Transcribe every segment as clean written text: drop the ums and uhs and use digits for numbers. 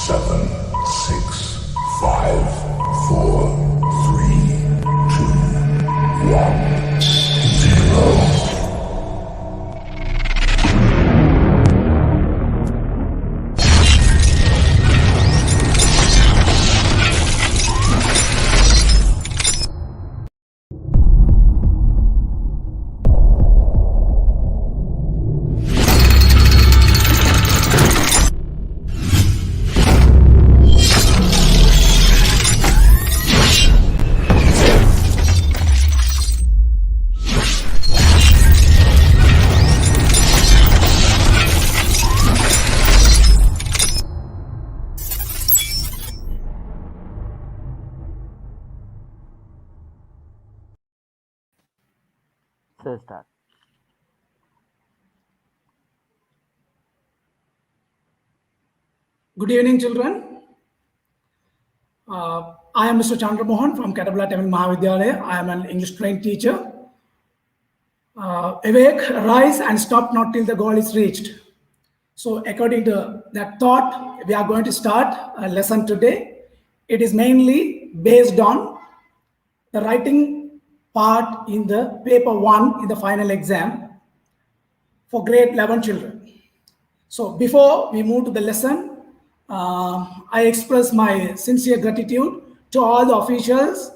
7, 6, 5, 4, 3, 2, 1, 0. So start. Good evening, children. I am Mr. Chandramohan from Katabla Tamil Mahavidyalaya. I am an English trained teacher. Awake, rise, and stop not till the goal is reached. So, according to that thought, we are going to start a lesson today. It is mainly based on the writing part in the paper 1 in the final exam for grade 11 children. So before we move to the lesson, I express my sincere gratitude to all the officials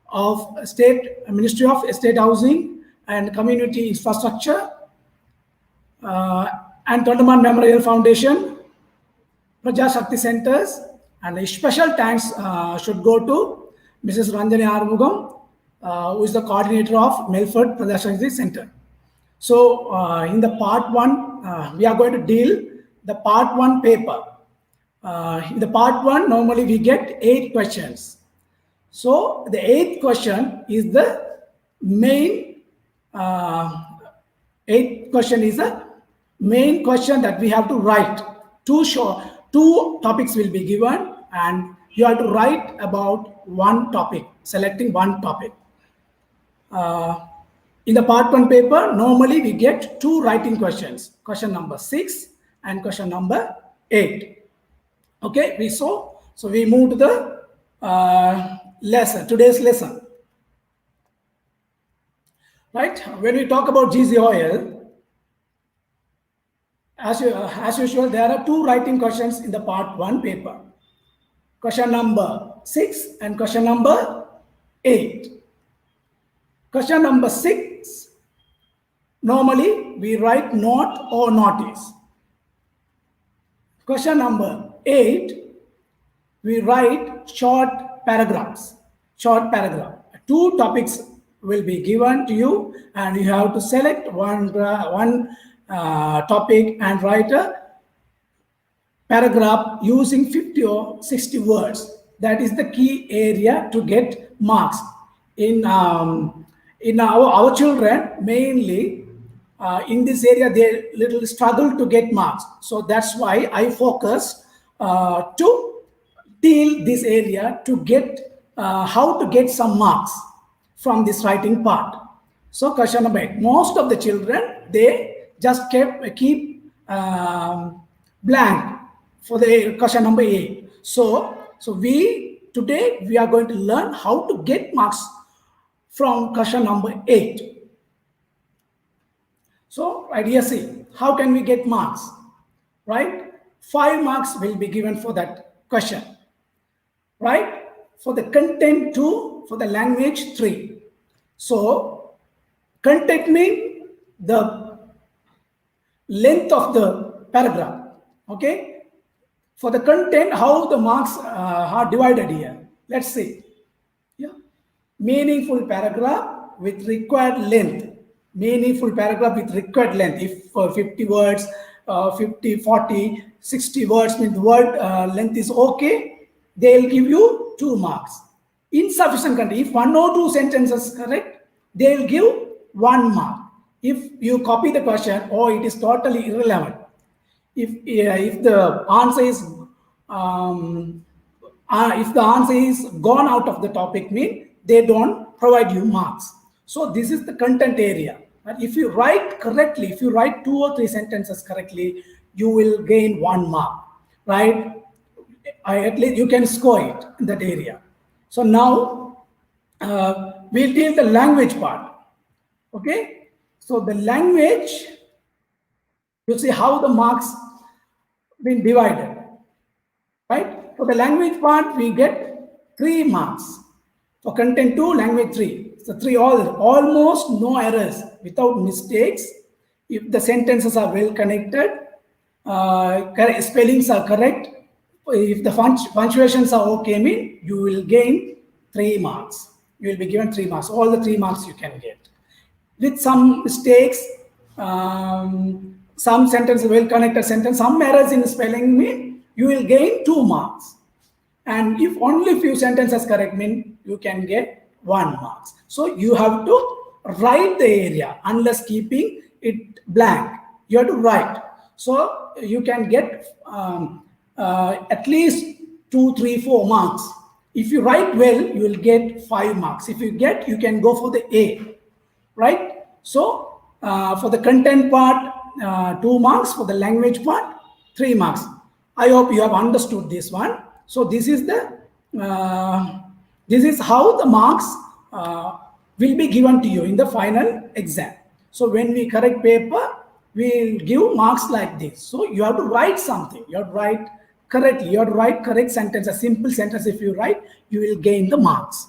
of State Ministry of Estate Housing and Community Infrastructure and Chandramohan Memorial Foundation, Praja Shakti Centers, and a special thanks should go to Mrs. Ranjani Armugam, who is the coordinator of Melford Praja Shakti Center. So in the part 1, we are going to deal the part 1 paper. In the part 1, normally we get 8 questions. So the 8th question is the main, 8th question is the main question that we have to write. Two topics will be given and you have to write about one topic, selecting one topic. In the part 1 paper, normally we get 2 writing questions, question number 6 and question number 8. Okay, so we move to the lesson, today's lesson. Right, when we talk about G.C.E.O, as usual, there are 2 writing questions in the part 1 paper. Question number 6 and question number 8. Question number 6, normally we write not or notice. Question number 8, we write short paragraphs. Short paragraph. 2 topics will be given to you and you have to select one topic and write a paragraph using 50 or 60 words. That is the key area to get marks. In our children, mainly in this area, they little struggle to get marks. So that's why I focus to deal this area to get how to get some marks from this writing part. So question number 8, most of the children, they just keep blank for the question number 8. So today we are going to learn how to get marks from question number 8. So right here, see, how can we get marks? Right, 5 marks will be given for that question. Right, for the content 2, for the language 3. So content means the length of the paragraph. Okay, for the content, how the marks are divided here. Let's see. Yeah, meaningful paragraph with required length. Meaningful paragraph with required length. If 50 words, 50, 40, 60 words means the word length is okay, they'll give you 2 marks. Insufficient content, if 1 or 2 sentences correct, they'll give 1 mark. If you copy the question, or it is totally irrelevant. If the answer is gone out of the topic, mean they don't provide you marks. So this is the content area. But if you write correctly, if you write 2 or 3 sentences correctly, you will gain 1 mark. Right? at least you can score it in that area. So now we'll deal the language part. Okay, so the language, you see how the marks been divided, right? For the language part, we get 3 marks. For content 2, language 3. So 3 almost no errors, without mistakes. If the sentences are well connected, spellings are correct, if the punctuations are okay, mean you will gain 3 marks. You will be given 3 marks. All the 3 marks you can get. With some mistakes, some sentence well connected sentence, some errors in spelling, mean you will gain 2 marks. And if only few sentences correct, mean you can get 1 marks. So you have to write the area unless keeping it blank. You have to write. So you can get at least 2, 3, 4 marks. If you write well, you will get 5 marks. If you can go for the A, right? So for the content part, 2 marks. For the language part, 3 marks. I hope you have understood this one. So this is how the marks will be given to you in the final exam. So when we correct paper, we will give marks like this. So you have to write something. You have to write correctly. You have to write correct sentence. A simple sentence if you write, you will gain the marks.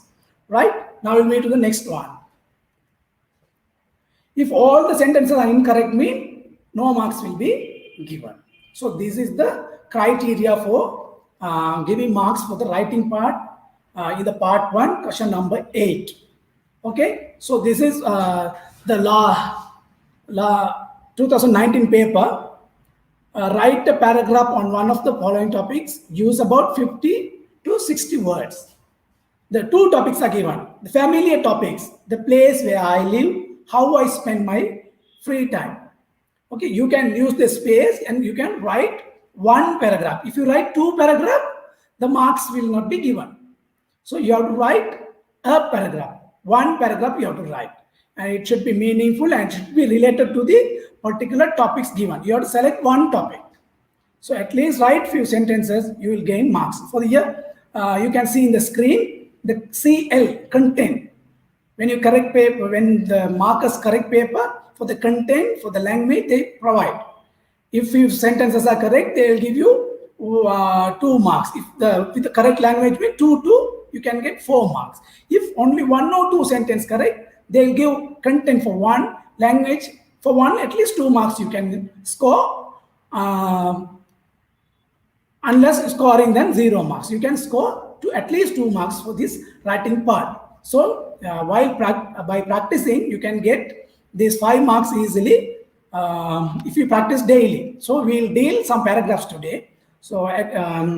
Right? Now we'll move to the next one. If all the sentences are incorrect, mean no marks will be given. So this is the criteria for giving marks for the writing part in the part 1, question number 8. Okay, so this is the law 2019 paper. Write a paragraph on one of the following topics. Use about 50 to 60 words. The 2 topics are given. The familiar topics, the place where I live, how I spend my free time. Okay, you can use the space and you can write 1 paragraph. If you write 2 paragraphs, the marks will not be given. So you have to write a paragraph. 1 paragraph you have to write. And it should be meaningful and should be related to the particular topics given. You have to select 1 topic. So at least write few sentences, you will gain marks. For the year, you can see in the screen, the CL, content. When you correct paper, when the markers correct paper, for the content, for the language, they provide. If few sentences are correct, they will give you 2 marks. If with the correct language, 2, you can get 4 marks. If only 1 or 2 sentences correct, they will give content for 1, language for 1, at least 2 marks you can score. Unless scoring then 0 marks. You can score to at least 2 marks for this writing part. So by practicing, you can get these 5 marks easily if you practice daily. So we'll deal some paragraphs today. So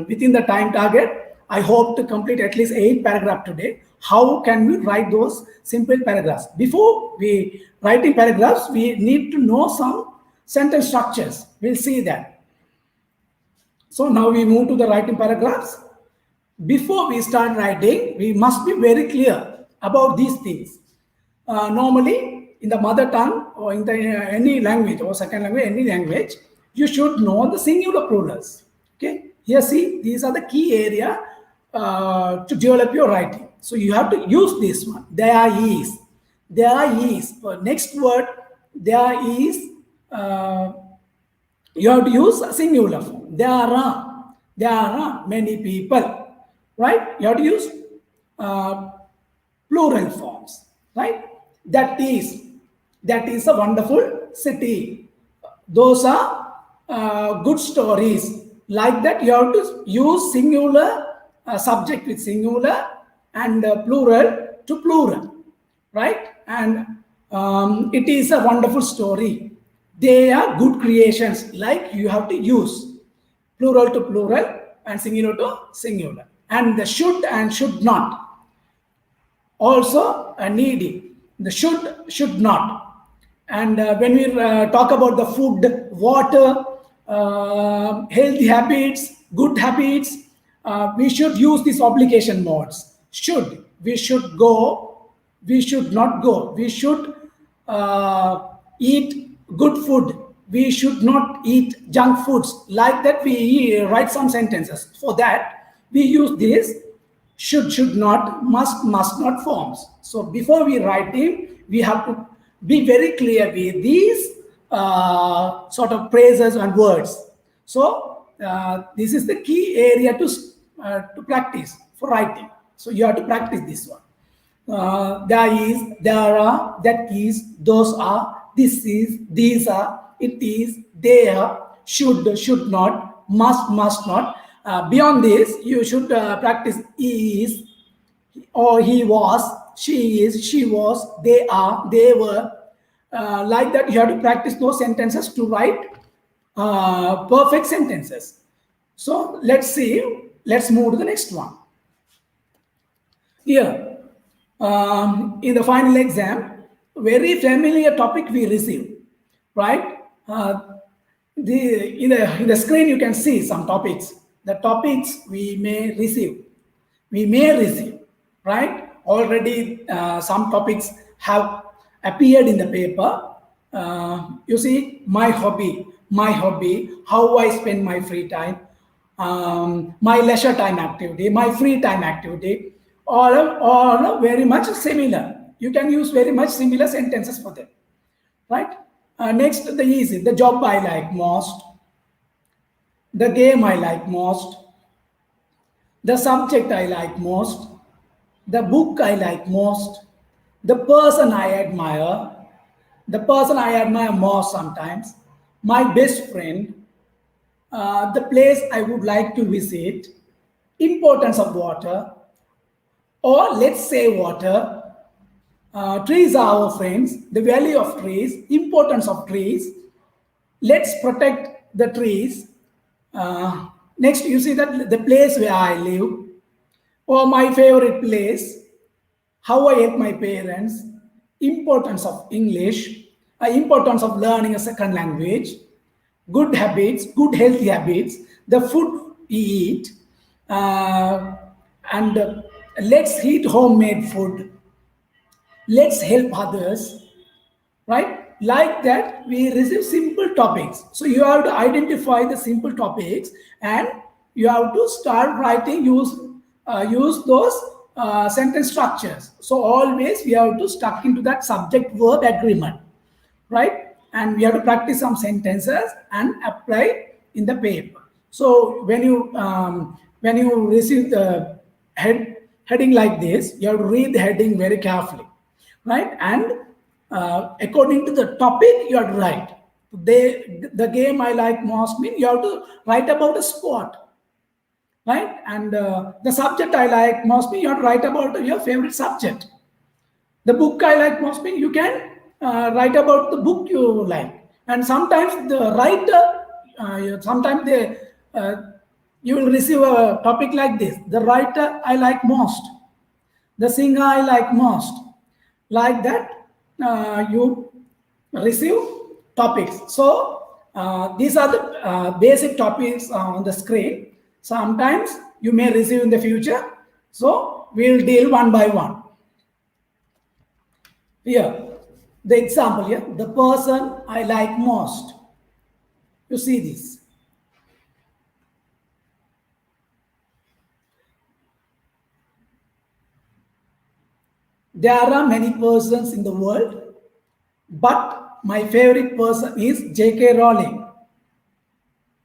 within the time target, I hope to complete at least 8 paragraphs today. How can we write those simple paragraphs? Before we writing paragraphs, we need to know some sentence structures. We'll see that. So now we move to the writing paragraphs. Before we start writing, we must be very clear about these things. Normally, in the mother tongue or in any language or second language, any language, you should know the singular plurals. Okay, here see, these are the key area to develop your writing. So you have to use this one. There is. For next word, there is. You have to use a singular form. There are many people, right? You have to use plural forms, right? That is a wonderful city. Those are good stories. Like that, you have to use singular subject with singular and plural to plural, right? And it is a wonderful story. They are good creations. Like you have to use plural to plural and singular to singular. And the should and should not. Also needy. The should not. And when we talk about the food, water, healthy habits, good habits, we should use these obligation modes. Should. We should go. We should not go. We should eat good food. We should not eat junk foods. Like that, we write some sentences. For that, we use this should not, must not forms. So before we writing, we have to be very clear with these sort of phrases and words. So this is the key area to practice for writing. So you have to practice this one. There is, there are, that is, those are, this is, these are, it is, they are, should not, must not. Beyond this, you should practice is, or he was, she is, she was, they are, they were. Like that, you have to practice those sentences to write perfect sentences. So let's see, let's move to the next one. Here, in the final exam, very familiar topic we receive, right? In the screen you can see some topics. The topics we may receive, right? Already some topics have appeared in the paper. You see, my hobby, how I spend my free time, my leisure time activity, my free time activity, all very much similar. You can use very much similar sentences for them, right? Next, the easy, the job I like most, the game I like most, the subject I like most, the book I like most, the person I admire, the person I admire most sometimes, my best friend, the place I would like to visit, importance of water, or let's say water, trees are our friends, the value of trees, importance of trees, let's protect the trees. Next, you see that the place where I live, or my favorite place, how I help my parents, importance of English, importance of learning a second language, good habits, good healthy habits, the food we eat, and let's eat homemade food, let's help others, right? Like that, we receive simple topics. So you have to identify the simple topics, and you have to start writing, use those sentence structures. So always we have to stuck into that subject verb agreement, right? And we have to practice some sentences and apply in the paper. So when you receive the heading like this, you have to read the heading very carefully, right? And according to the topic, you have to write. The game I like most means you have to write about a sport, right? And the subject I like most means you have to write about your favorite subject. The book I like most means you can write about the book you like. And sometimes the writer, sometimes you will receive a topic like this: the writer I like most, the singer I like most. Like that, you receive topics. So these are the basic topics on the screen. Sometimes you may receive in the future. So we'll deal one by one. Here, the example here, the person I like most. You see this. There are many persons in the world, but my favorite person is J.K. Rowling.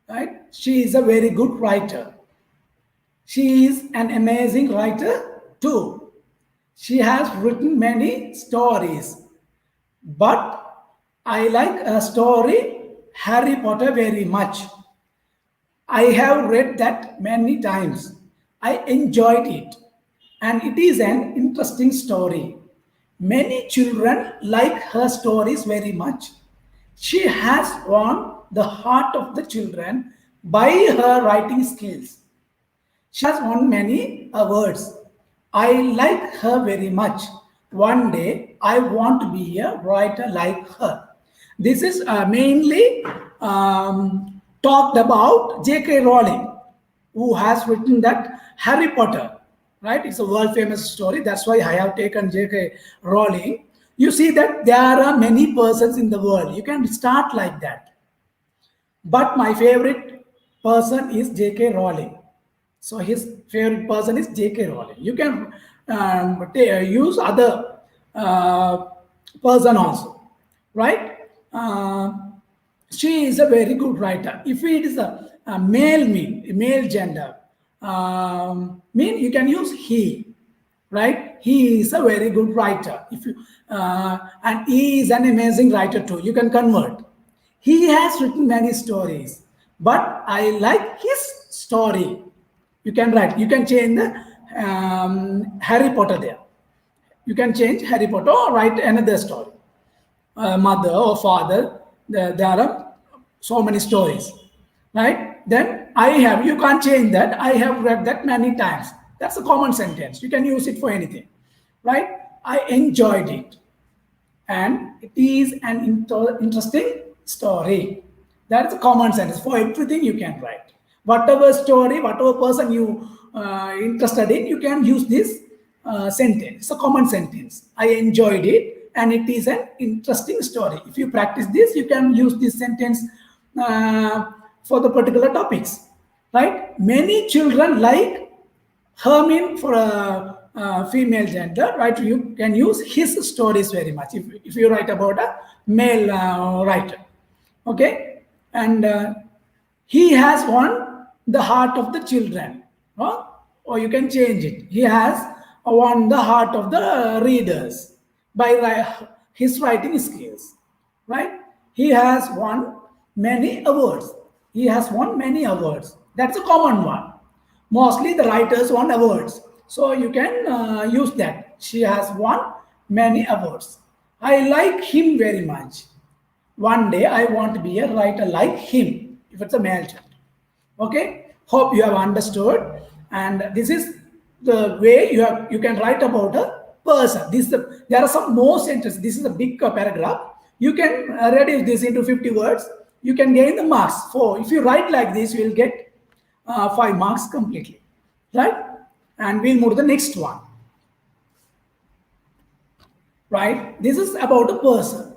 Right? She is a very good writer. She is an amazing writer too. She has written many stories, but I like a story, Harry Potter, very much. I have read that many times. I enjoyed it, and it is an interesting story. Many children like her stories very much. She has won the heart of the children by her writing skills. She has won many awards. I like her very much. One day, I want to be a writer like her. This is mainly talked about J.K. Rowling, who has written that Harry Potter, right? It's a world famous story. That's why I have taken J.K. Rowling. You see that there are many persons in the world. You can start like that. But my favorite person is J.K. Rowling. So his favorite person is J.K. Rowling. You can use other person also, right? She is a very good writer. If it is a male gender, you can use he, right? He is a very good writer. If you and he is an amazing writer too. You can convert. He has written many stories, but I like his story. You can write. You can change the Harry Potter there. You can change Harry Potter or write another story. Mother or father. There are so many stories, right? Then I have. You can't change that. I have read that many times. That's a common sentence. You can use it for anything, right? I enjoyed it, and it is an interesting story. That's a common sentence. For everything you can write. Whatever story, whatever person you interested in, you can use this sentence. It's a common sentence. I enjoyed it, and it is an interesting story. If you practice this, you can use this sentence for the particular topics, right? Many children like Hermin for a female gender, right? You can use his stories very much if you write about a male writer, okay? And he has won the heart of the children, huh? Or you can change it. He has won the heart of the readers by his writing skills, right? He has won many awards. He has won many awards. That's a common one. Mostly the writers won awards. So you can use that. She has won many awards. I like him very much. One day I want to be a writer like him, if it's a male child. Okay? Hope you have understood. And this is the way you can write about a person. There are some more sentences. This is a big paragraph. You can reduce this into 50 words. You can gain the marks. If you write like this, you will get 5 marks completely, right? And we'll move to the next one, right? This is about a person,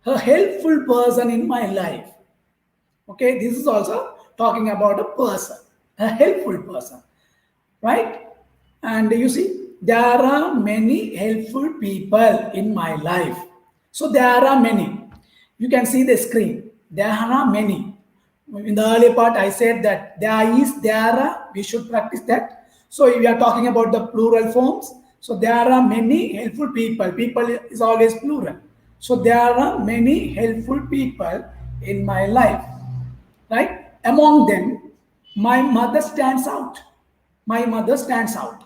a helpful person in my life. Okay, this is also talking about a person, a helpful person, right? And you see, there are many helpful people in my life. So there are many. You can see the screen. There are many. In the earlier part, I said that there are, we should practice that. So we are talking about the plural forms. So there are many helpful people. People is always plural. So there are many helpful people in my life, right? Among them, my mother stands out. My mother stands out.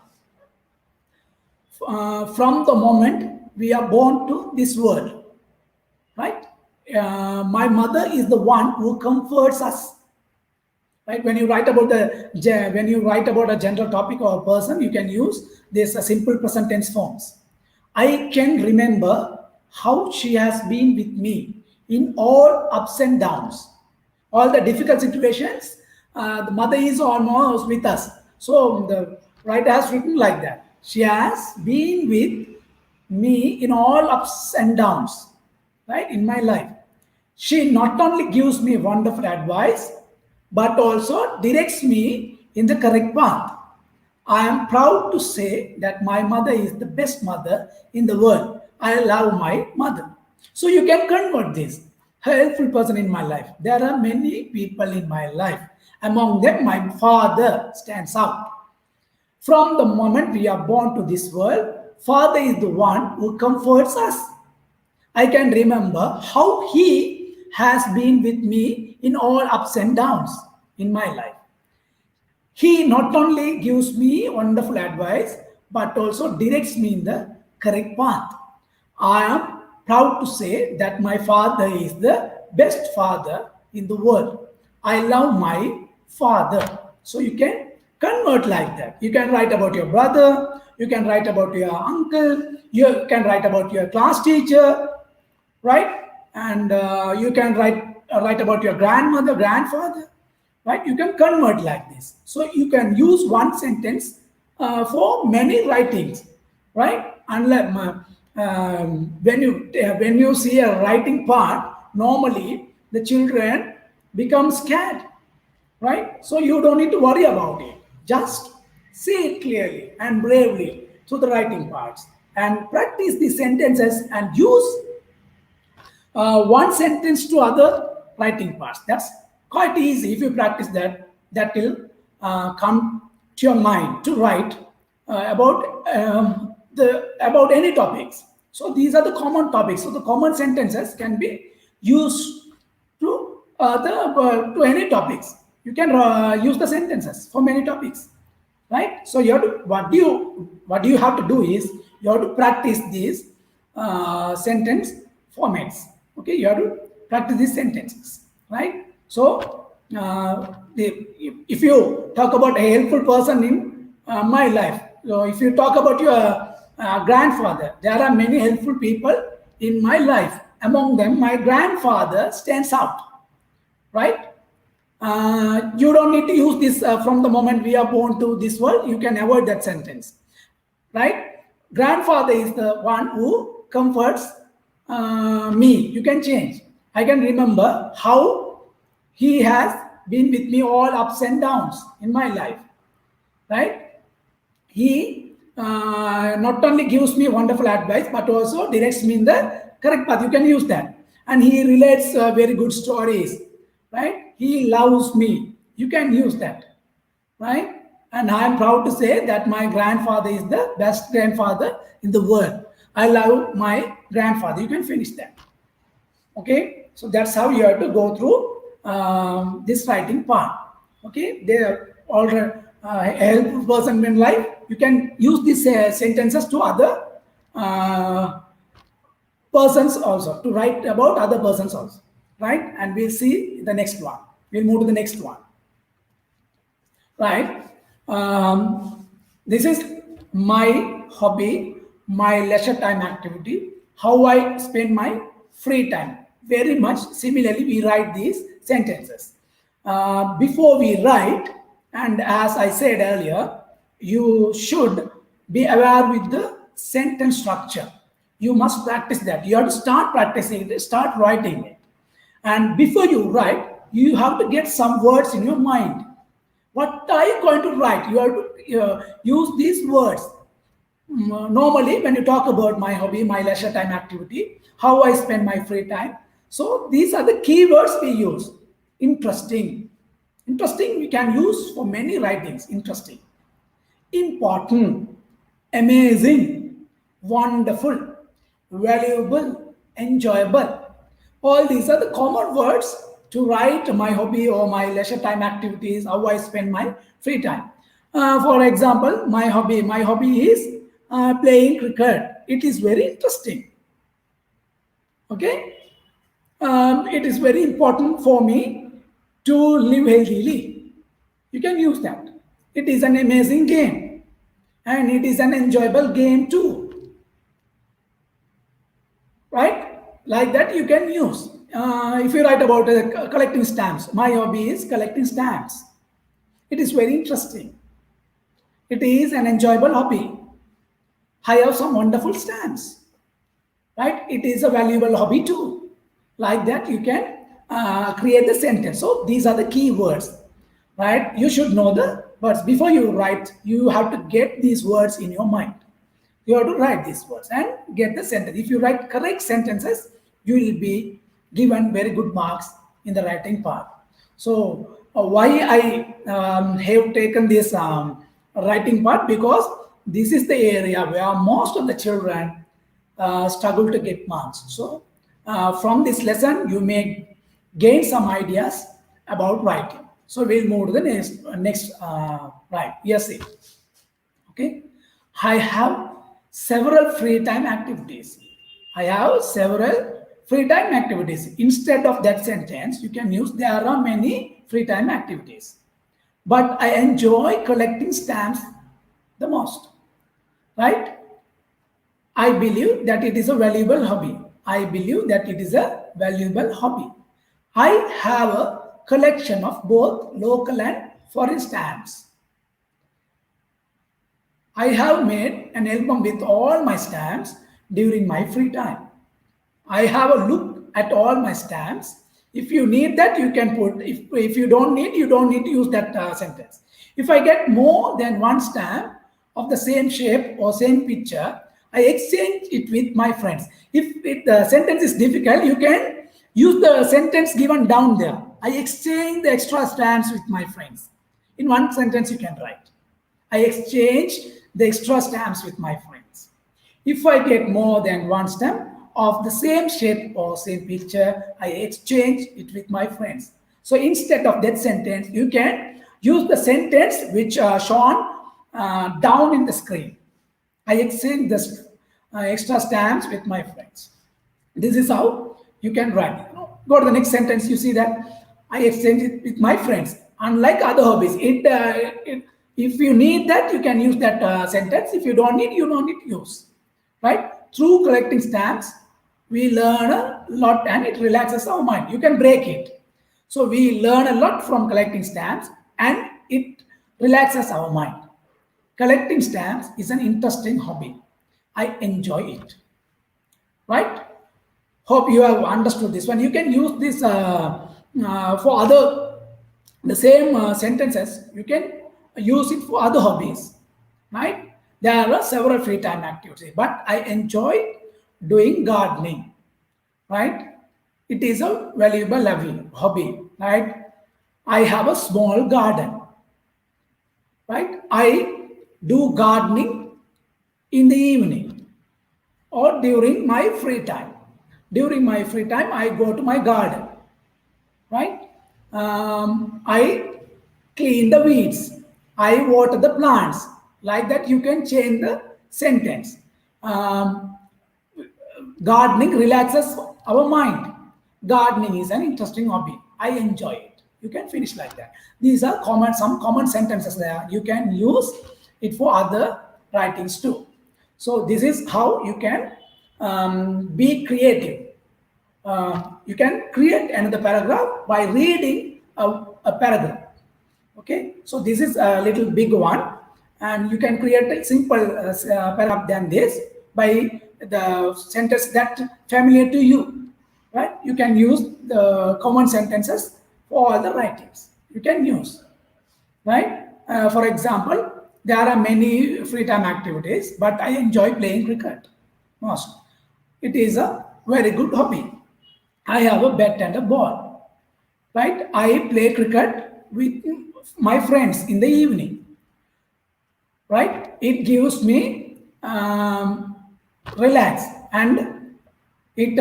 From the moment we are born to this world, right? My mother is the one who comforts us, right? When you write about a general topic or a person, you can use this simple present tense forms. I can remember how she has been with me in all ups and downs, all the difficult situations. The mother is almost with us. So the writer has written like that. She has been with me in all ups and downs, right, in my life. She not only gives me wonderful advice, but also directs me in the correct path. I am proud to say that my mother is the best mother in the world. I love my mother. So you can convert this. Helpful person in my life. There are many people in my life. Among them, my father stands out. From the moment we are born to this world, Father is the one who comforts us. I can remember how he has been with me in all ups and downs in my life. He not only gives me wonderful advice, but also directs me in the correct path. I am proud to say that my father is the best father in the world. I love my father. So you can convert like that. You can write about your brother, you can write about your uncle, you can write about your class teacher, right? And you can write about your grandmother, grandfather, right? You can convert like this. So you can use one sentence for many writings, right? Unlike when you see a writing part, normally the children become scared, right? So you don't need to worry about it. Just say it clearly and bravely through the writing parts and practice the sentences and use one sentence to other writing parts. That's quite easy. If you practice that, that will come to your mind to write about any topics. So these are the common topics. So the common sentences can be used to any topics. You can use the sentences for many topics, right? So you have to, what you have to do is you have to practice these sentence formats. Okay, you have to practice these sentences, right? So if you talk about a helpful person in my life, so if you talk about your grandfather, there are many helpful people in my life. Among them, my grandfather stands out, right? You don't need to use this from the moment we are born to this world. You can avoid that sentence, right? Grandfather is the one who comforts me. You can change. I can remember how he has been with me all ups and downs in my life, right? He not only gives me wonderful advice, but also directs me in the correct path. You can use that. And he relates very good stories, right? He loves me. You can use that, right? And I'm proud to say that my grandfather is the best grandfather in the world. I love my grandfather. You can finish that. Okay, so that's how you have to go through this writing part. Okay, they are all a helpful person in life. You can use these sentences to other persons also, to write about other persons also, right? And we'll see the next one. We'll move to the next one, right? This is my hobby, my leisure time activity, how I spend my free time. Very much similarly, we write these sentences. Before we write, and as I said earlier, you should be aware with the sentence structure. You must practice that. You have to start practicing it, start writing it. And before you write, you have to get some words in your mind. What are you going to write? You have to use these words. Normally, when you talk about my hobby, my leisure time activity, how I spend my free time. So these are the keywords we use. Interesting. Interesting we can use for many writings. Interesting. Important. Amazing. Wonderful. Valuable. Enjoyable. All these are the common words to write my hobby or my leisure time activities, how I spend my free time. For example, my hobby is playing cricket. It is very interesting. Okay, it is very important for me to live healthily. You can use that. It is an amazing game, and it is an enjoyable game too. Right? Like that, you can use. If you write about collecting stamps, my hobby is collecting stamps. It is very interesting. It is an enjoyable hobby. I have some wonderful stamps. Right? It is a valuable hobby too. Like that, you can create the sentence. So these are the key words. Right? You should know the words. Before you write, you have to get these words in your mind. You have to write these words and get the sentence. If you write correct sentences, you will be given very good marks in the writing part. So why I have taken this writing part? Because this is the area where most of the children struggle to get marks. So from this lesson, you may gain some ideas about writing. So we'll move to the next right. Yes, see. Okay. I have several free time activities. I have several free time activities. Instead of that sentence, you can use there are many free time activities. But I enjoy collecting stamps the most. Right? I believe that it is a valuable hobby. I believe that it is a valuable hobby. I have a collection of both local and foreign stamps. I have made an album with all my stamps during my free time. I have a look at all my stamps. If you need that, you can put. If you don't need, you don't need to use that sentence. If I get more than one stamp of the same shape or same picture, I exchange it with my friends. If the sentence is difficult, you can use the sentence given down there. I exchange the extra stamps with my friends. In one sentence, you can write, I exchange the extra stamps with my friends. If I get more than one stamp of the same shape or same picture, I exchange it with my friends. So instead of that sentence, you can use the sentence which are shown down in the screen. I exchange the extra stamps with my friends. This is how you can write. Go to the next sentence. You see that I exchange it with my friends. Unlike other hobbies, if you need that, you can use that sentence. If you don't need, you don't need to use. Right? Through collecting stamps, we learn a lot and it relaxes our mind. You can break it. So we learn a lot from collecting stamps and it relaxes our mind. Collecting stamps is an interesting hobby. I enjoy it. Right? Hope you have understood this one. You can use this for other, the same sentences. You can use it for other hobbies. Right? There are several free time activities, but I enjoy doing gardening. Right? It is a valuable hobby. Right? I have a small garden. Right? I do gardening in the evening or during my free time. During my free time, I go to my garden, right? I clean the weeds. I water the plants. Like that, you can change the sentence. Um, Gardening relaxes our mind. Gardening is an interesting hobby. I enjoy it. You can finish like that. These are some common sentences there. You can use it for other writings too. So this is how you can be creative. You can create another paragraph by reading a paragraph. Okay, so this is a little big one, and you can create a simple paragraph than this by the sentence that familiar to you, right? You can use the common sentences for all the writings. You can use, right? For example, there are many free time activities, but I enjoy playing cricket most. It is a very good hobby. I have a bat and a ball, right? I play cricket with my friends in the evening, right? It gives me relax and it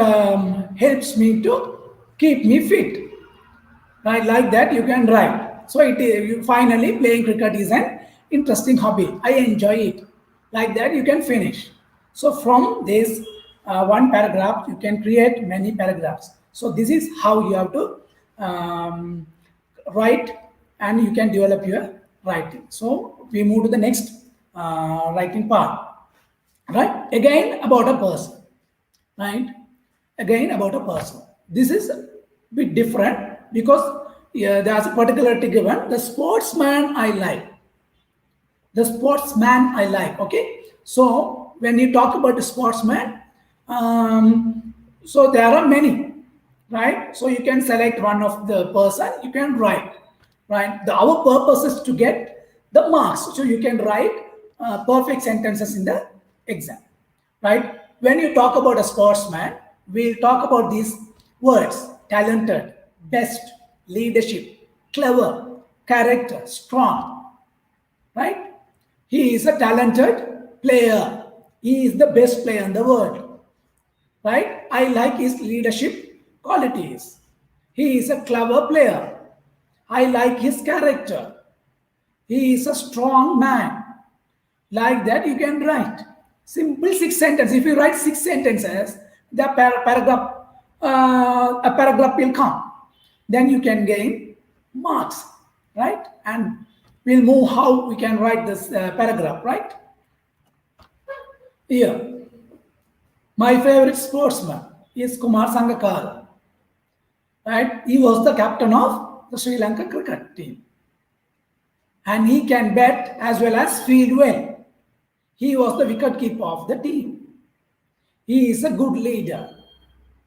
helps me to keep me fit, right? Like that you can write. So finally playing cricket is an interesting hobby. I enjoy it. Like that you can finish. So from this one paragraph you can create many paragraphs. So this is how you have to write and you can develop your writing. So we move to the next writing part. Right? Again about a person. Right? Again about a person. This is a bit different because there's a particularity given. The sportsman I like. The sportsman I like. Okay. So when you talk about the sportsman, so there are many, right? So you can select one of the person. You can write, right? Our purpose is to get the marks. So you can write perfect sentences in the exam, right? When you talk about a sportsman, we'll talk about these words: talented, best, leadership, clever, character, strong, right? He is a talented player. He is the best player in the world, right? I like his leadership qualities. He is a clever player. I like his character. He is a strong man. Like that, you can write simple six sentences. If you write six sentences, the a paragraph will come. Then you can gain marks, right? And we'll move how we can write this paragraph, right? Here, my favorite sportsman is Kumar Sangakkara, right? He was the captain of the Sri Lanka cricket team, and he can bat as well as field well. He was the wicketkeeper of the team. He is a good leader.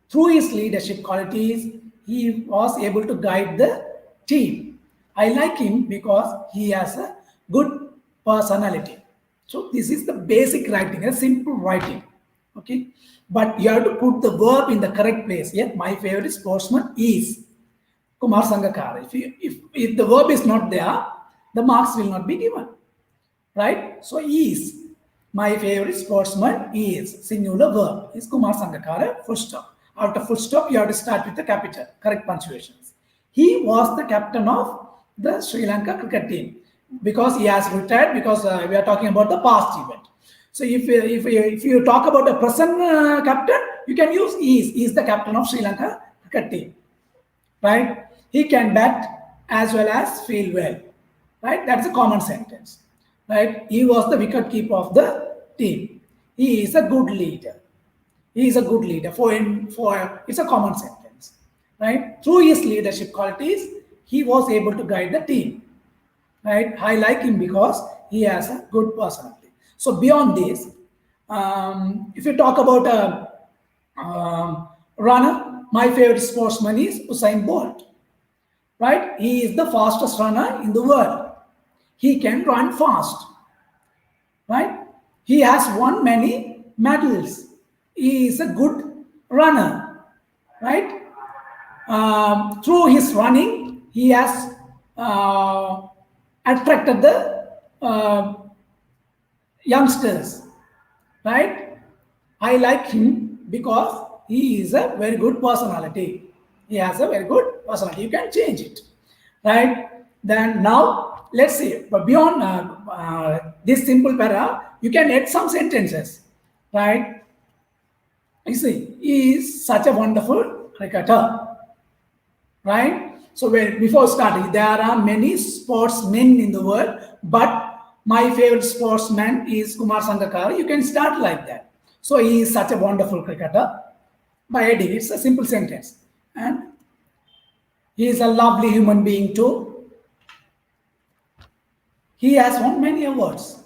Through his leadership qualities, he was able to guide the team. I like him because he has a good personality. So this is the basic writing, a simple writing. Okay, but you have to put the verb in the correct place. Yeah, my favorite sportsman is Kumar Sangakkara. If the verb is not there, the marks will not be given. Right? So is. My favorite sportsman is singular verb is Kumar Sangakkara, full stop. After full stop, you have to start with the capital, correct punctuations. He was the captain of the Sri Lanka cricket team because he has retired, because we are talking about the past event. So if you talk about the present captain, you can use is the captain of Sri Lanka cricket team. Right? He can bat as well as field well. Right? That's a common sentence. Right? He was the wicket keeper of the team. He is a good leader. He is a good leader. For it's a common sentence. Right? Through his leadership qualities, he was able to guide the team. Right? I like him because he has a good personality. So beyond this, if you talk about a runner, my favorite sportsman is Usain Bolt. Right? He is the fastest runner in the world. He can run fast. Right? He has won many medals. He is a good runner. Right? Through his running, he has attracted the youngsters. Right? I like him because he is a very good personality. He has a very good personality. You can change it. Right? Then now, let's see. But beyond this simple para, you can add some sentences. Right? You see, he is such a wonderful cricketer. Right? So before starting, there are many sportsmen in the world, but my favorite sportsman is Kumar Sangakkara. You can start like that. So he is such a wonderful cricketer. By adding, it's a simple sentence. And he is a lovely human being too. He has won many awards.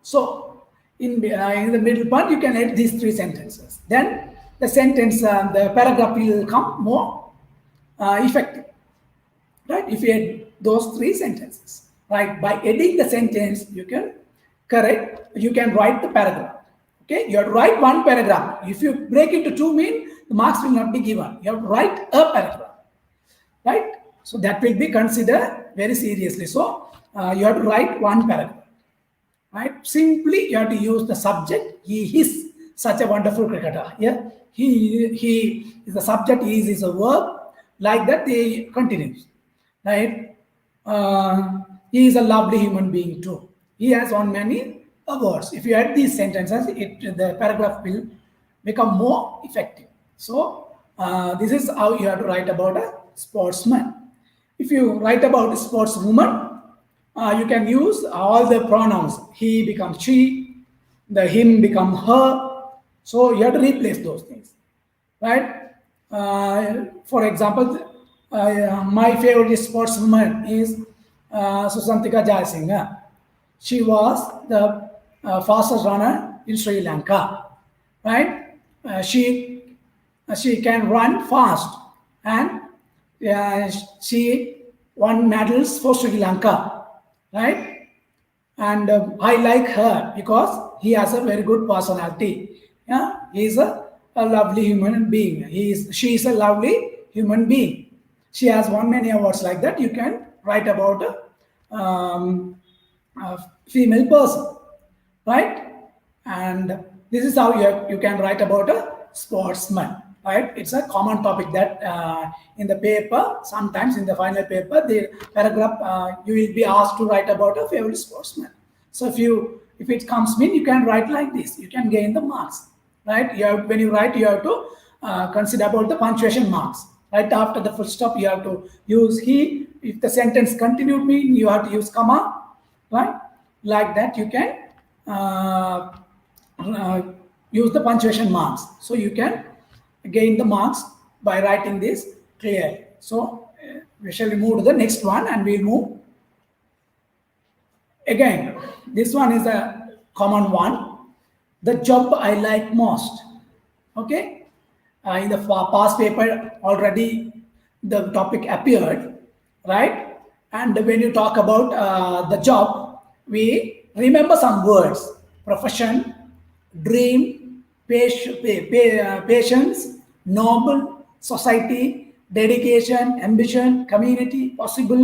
So in the middle part, you can add these three sentences. Then the sentence, the paragraph will come more effective. Right? If you add those three sentences. Right? By adding the sentence, you can write the paragraph. Okay? You have to write one paragraph. If you break into two mean, the marks will not be given. You have to write a paragraph. Right? So that will be considered very seriously. So you have to write one paragraph. Right? Simply you have to use the subject. He is such a wonderful cricketer. Yeah. He is the subject, is a verb. Like that they continues. Right? He is a lovely human being too. He has won many awards. If you add these sentences, the paragraph will become more effective. So this is how you have to write about a sportsman. If you write about a sportswoman, you can use all the pronouns. He becomes she, the him become her. So you have to replace those things. Right? For example, my favorite sportswoman is Susantika Jayasinghe. She was the fastest runner in Sri Lanka. Right? She can run fast, and she won medals for Sri Lanka. Right? And I like her because he has a very good personality. Yeah, he is a lovely human being. She is a lovely human being. She has won many awards like that. You can write about a female person, right? And this is how you can write about a sportsman, right? It's a common topic that in the paper, sometimes in the final paper, the paragraph you will be asked to write about a favorite sportsman. So if it comes in, you can write like this. You can gain the marks, right? When you write, you have to consider about the punctuation marks. Right after the full stop, you have to use he. If the sentence continued mean, you have to use comma, right? Like that, you can use the punctuation marks. So you can gain the marks by writing this clearly. So we shall move to the next one, and we'll move. Again, this one is a common one. The job I like most. Okay. In the past paper already the topic appeared, right? And when you talk about the job, we remember some words: profession, dream, patience, noble, society, dedication, ambition, community, possible.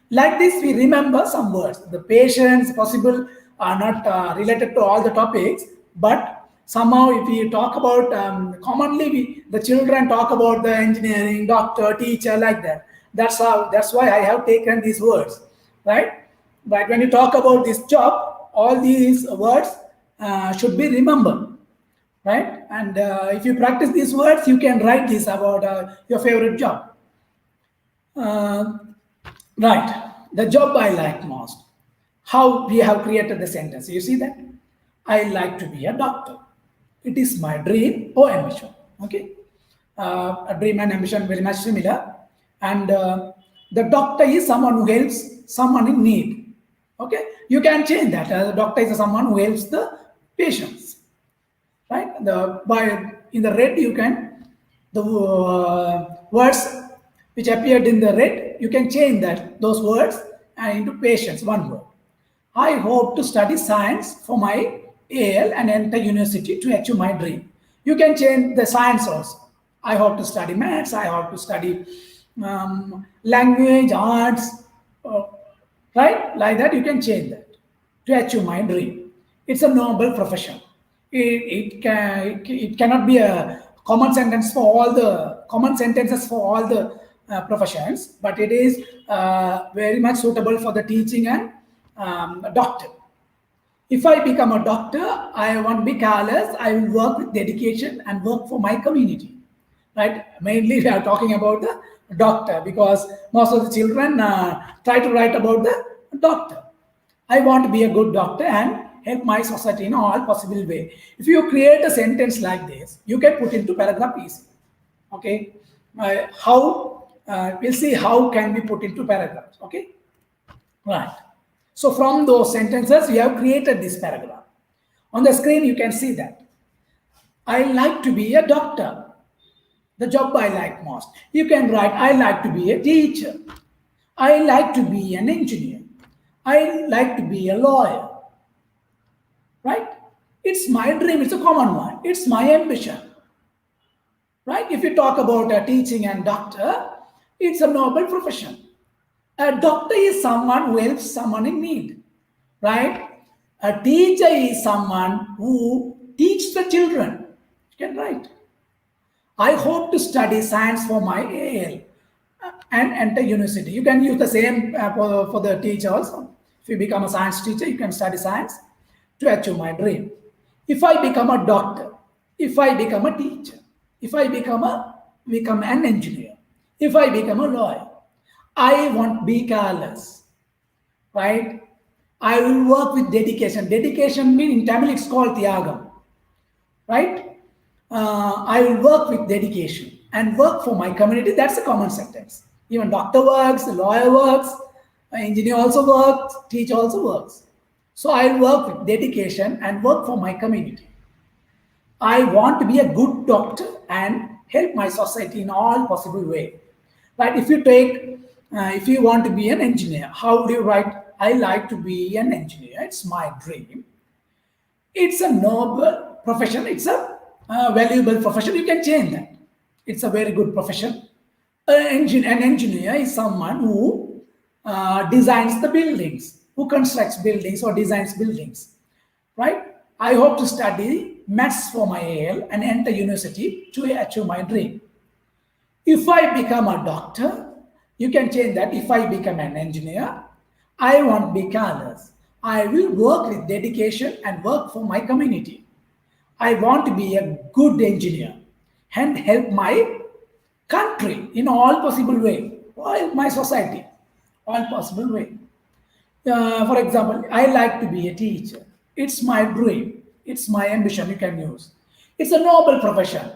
Like this, we remember some words. The patience, possible are not related to all the topics, but somehow if we talk about commonly the children talk about the engineering, doctor, teacher, like that. That's why I have taken these words, right? But when you talk about this job, all these words should be remembered, right? And if you practice these words, you can write this about your favorite job. uh, right, the job I like most. How we have created the sentence, you see that? I like to be a doctor. It is my dream or ambition. Okay, a dream and ambition very much similar. And the doctor is someone who helps someone in need. Okay, you can change that. The doctor is someone who helps the patients, right? The by in the red you can, the words which appeared in the red, you can change that those words and into patients, one word. I hope to study science for my AL and enter university to achieve my dream. You can change the science also. I hope to study maths. I hope to study language, arts, uh, right? Like that, you can change that to achieve my dream. It's a noble profession. It cannot be a common sentence for all the common sentences for all the professions, but it is very much suitable for the teaching and doctor. If I become a doctor, I won't be careless. I will work with dedication and work for my community. Right? Mainly, we are talking about the doctor because most of the children try to write about the doctor. I want to be a good doctor and help my society in all possible way. If you create a sentence like this, you can put into paragraph easy. Okay, how we'll see how can we put into paragraphs. Okay, right. So from those sentences, we have created this paragraph. On the screen, you can see that. I like to be a doctor. The job I like most. You can write, I like to be a teacher. I like to be an engineer. I like to be a lawyer. Right? It's my dream. It's a common one. It's my ambition. Right? If you talk about teaching and doctor, it's a noble profession. A doctor is someone who helps someone in need, right? A teacher is someone who teaches the children. You can write. I hope to study science for my AL and enter university. You can use the same for the teacher also. If you become a science teacher, you can study science to achieve my dream. If I become a doctor, if I become a teacher, if I become an engineer, if I become a lawyer, I won't be careless, right? I will work with dedication. Dedication means in Tamil it's called Tyagam, right? I will work with dedication and work for my community. That's a common sentence. Even doctor works, lawyer works, engineer also works, teacher also works. So I will work with dedication and work for my community. I want to be a good doctor and help my society in all possible way. Right? If you want to be an engineer, how do you write? I like to be an engineer. It's my dream. It's a noble profession. It's a valuable profession. You can change that. It's a very good profession. An engineer is someone who designs the buildings, who constructs buildings or designs buildings, right? I hope to study maths for my AL and enter university to achieve my dream. If I become a doctor, you can change that. If I become an engineer, I won't be careless. I will work with dedication and work for my community. I want to be a good engineer and help my country in all possible way, or my society, all possible way. For example, I like to be a teacher. It's my dream. It's my ambition. You can use. It's a noble profession.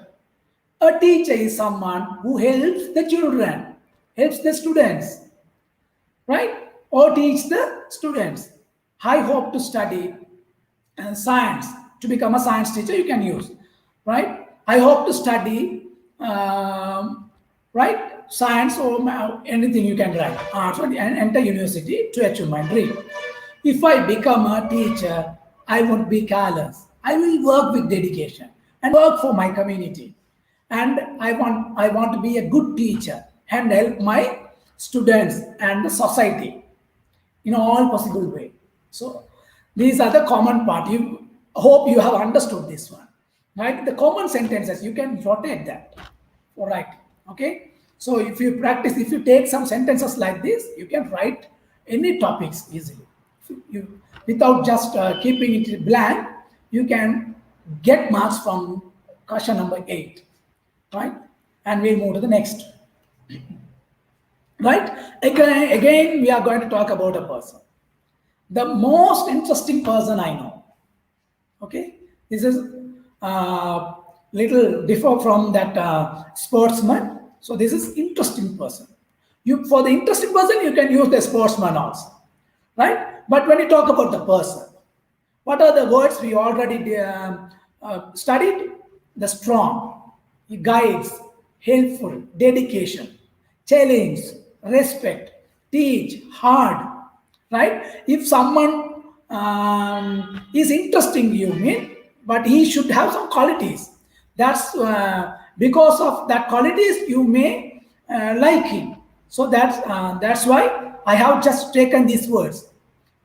A teacher is someone who helps the children, helps the students, right? Or teach the students. I hope to study science. To become a science teacher, you can use, right? I hope to study, right? science or anything you can write, arts, and enter university to achieve my dream. If I become a teacher, I won't be careless. I will work with dedication and work for my community. And I want to be a good teacher and help my students and the society in all possible way. So these are the common part. You hope you have understood this one, right? The common sentences you can rotate that, all right? Okay. So if you practice, if you take some sentences like this, you can write any topics easily. You without just keeping it blank, you can get marks from question number 8, right? And we'll move to the next, right? Again, we are going to talk about a person, the most interesting person I know. Okay, this is little differ from that sportsman. So this is interesting person. You for the interesting person you can use the sportsman also, right? But when you talk about the person, what are the words we already studied? The strong, guides, helpful, dedication, challenge, respect, teach, hard, right? If someone is interesting, you mean, but he should have some qualities. That's because of that qualities you may like him. So that's why I have just taken these words: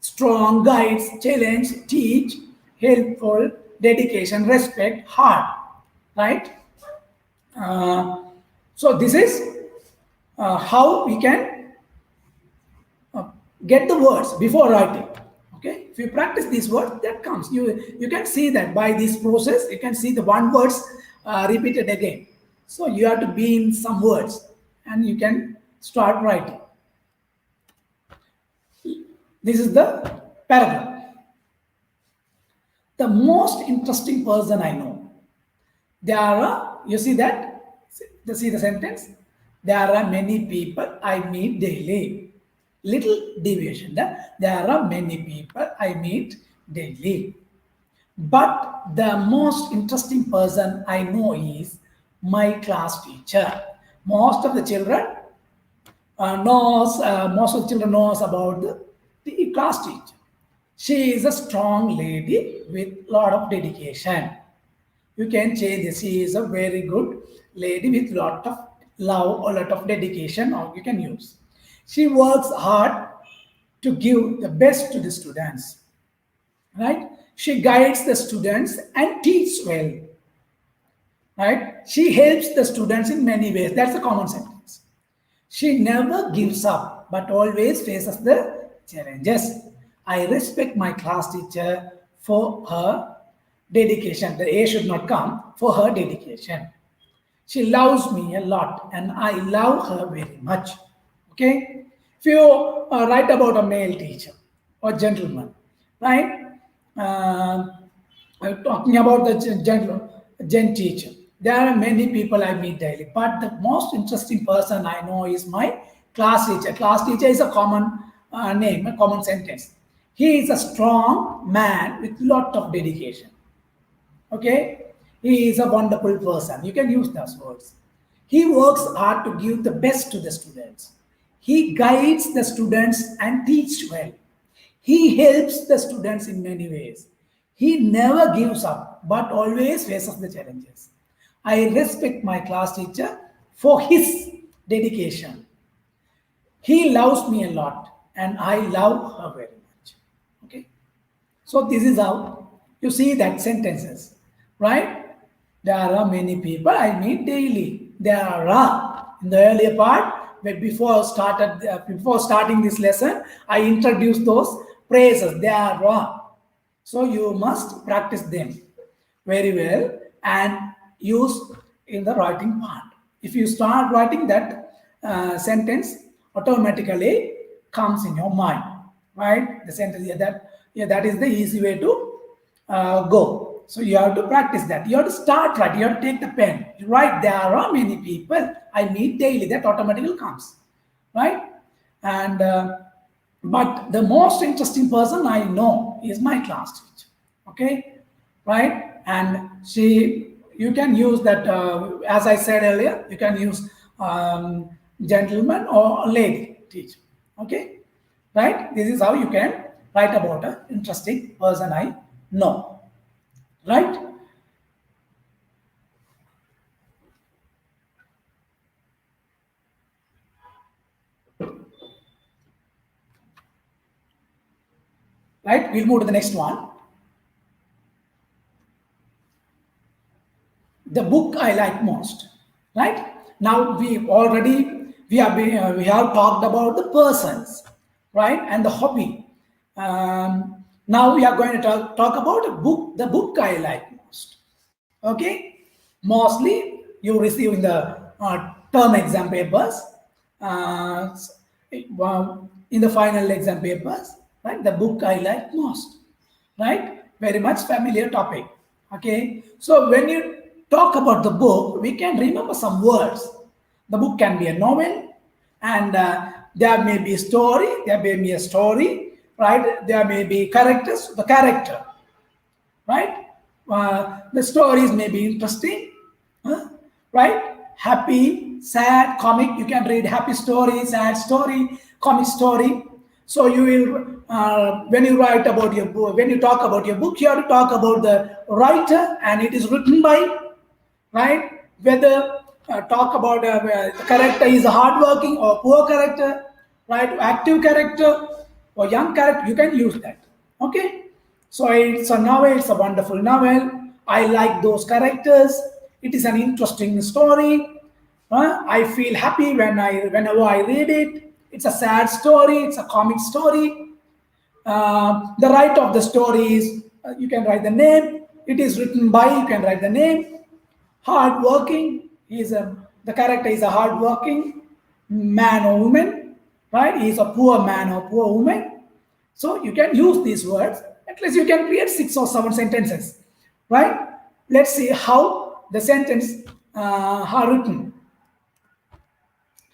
strong, guides, challenge, teach, helpful, dedication, respect, hard, right? Uh, so this is how we can get the words before writing. Okay, if you practice these words, that comes. You can see that by this process, you can see the one words repeated again. So you have to be in some words, and you can start writing. This is the paragraph. The most interesting person I know. There are, you see that? See the sentence? There are many people I meet daily. Little deviation. There are many people I meet daily. But the most interesting person I know is my class teacher. Most of the children most of the children knows about the class teacher. She is a strong lady with lot of dedication. You can say this. She is a very good lady with lot of love or lot of dedication, or you can use. She works hard to give the best to the students, right? She guides the students and teaches well, right? She helps the students in many ways. That's a common sentence. She never gives up, but always faces the challenges. I respect my class teacher for her dedication. The A should not come, for her dedication. She loves me a lot, and I love her very much. Okay? If you write about a male teacher or gentleman, right? Uh, Talking about the gen teacher, there are many people I meet daily, but the most interesting person I know is my class teacher. Class teacher is a common name, a common sentence. He is a strong man with lot of dedication. Okay, he is a wonderful person. You can use those words. He works hard to give the best to the students. He guides the students and teaches well. He helps the students in many ways. He never gives up, but always faces the challenges. I respect my class teacher for his dedication. He loves me a lot, and I love her very much. Okay. So this is how you see that sentences, right? There are many people I meet daily. There are in the earlier part, but before starting this lesson, I introduced those phrases. There are. So you must practice them very well and use in the writing part. If you start writing that sentence, automatically comes in your mind, right? The sentence, that is the easy way to go. So you have to practice that. You have to start writing. You have to take the pen. You write, there are many people I meet daily. That automatically comes, right? And but the most interesting person I know is my class teacher. Okay, right? And you can use that, as I said earlier, you can use gentleman or lady teacher. Okay, right? This is how you can write about an interesting person I know, right? Right, we'll move to the next one. The book I like most. Right, now we have talked about the persons, right, and the hobby. Now we are going to talk about the book I like most. Okay, mostly you receive in the term exam papers, uh, in the final exam papers, right? The book I like most, right? Very much familiar topic. Okay, so when you talk about the book, we can remember some words. The book can be a novel, and there may be a story, there may be a story, right? There may be characters, the character, right? The stories may be interesting, huh? Right? Happy, sad, comic. You can read happy story, sad story, comic story. So you will, when you write about your book, when you talk about your book, you have to talk about the writer and it is written by, right? Whether talk about the character is a hardworking or poor character, right? Active character or young character, you can use that. Okay, so it's a novel. It's a wonderful novel. I like those characters. It is an interesting story. I feel happy whenever I read it. It's a sad story. It's a comic story. The writer of the story is, you can write the name. It is written by, you can write the name. Hardworking, the character is a hardworking man or woman, right? He is a poor man or poor woman. So you can use these words. At least you can create 6 or 7 sentences, right? Let's see how the sentence are written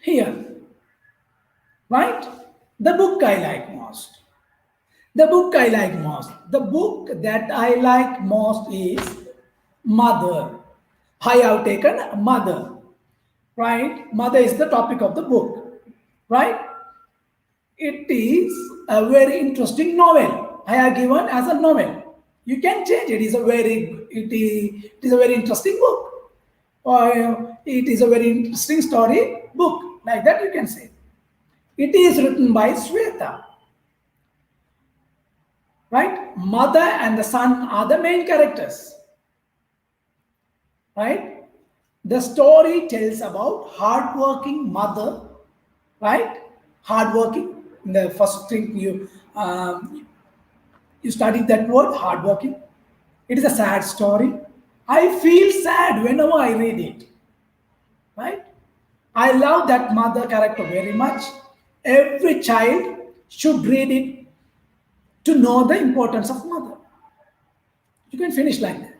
here, right? The book I like most. The book I like most. The book that I like most is Mother. I have taken Mother, right? Mother is the topic of the book, right? It is a very interesting novel. I have given as a novel. You can change it. It is a very interesting book, or it is a very interesting story book. Like that, you can say. It is written by Sweta, right? Mother and the son are the main characters, right? The story tells about hardworking mother, right? Hardworking. The first thing you studied that word, hardworking. It is a sad story. I feel sad whenever I read it, right? I love that mother character very much. Every child should read it to know the importance of mother. You can finish like that.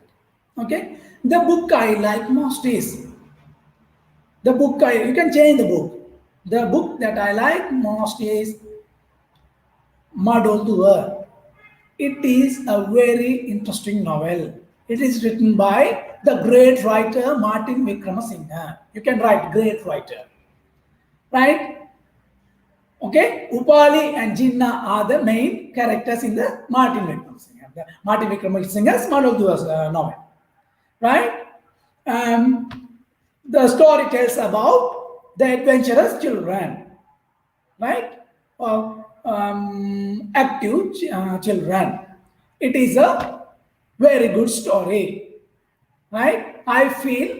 Okay. The book I like most is you can change the book. The book that I like most is Mad to Her. It is a very interesting novel. It is written by the great writer Martin Vikramasinghe. You can write great writer, right? Okay, Upali and Jinnah are the main characters in the Martin Vikramasinghe. The Martin Vikramasinghe's Mad to Her novel, right? The story tells about the adventurous children, right? Or active children. It is a very good story, right? I feel